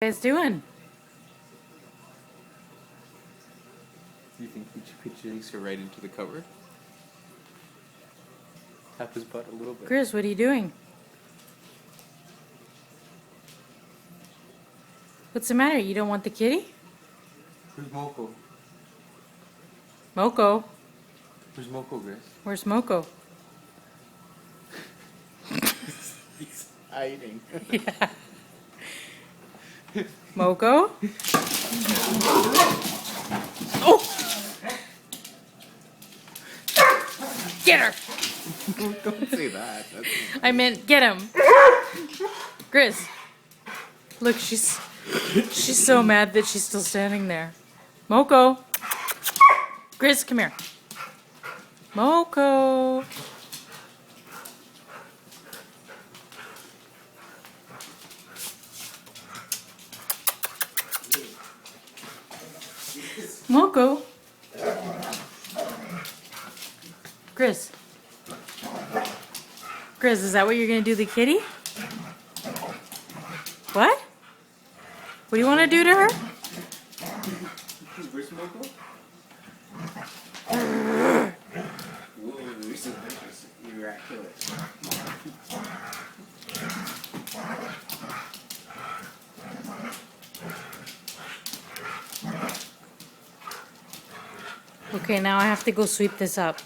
You guys doing? Do you think we should put Jaleesa right into the cover? Tap his butt a little bit. Chris, what are you doing? What's the matter? You don't want the kitty? Where's Moko? Moko? Where's Moko, Grace? Where's Moko? He's hiding. Yeah. Moko? Oh! Get her! Don't say that. I meant get him. Grizz. Look, she's so mad that she's still standing there. Moko. Grizz, come here. Moko. Moko. Grizz. Grizz, is that what you're going to do to the kitty? What? What do you want to do to her? Where's Moko? Ooh, miraculous. Okay, now I have to go sweep this up.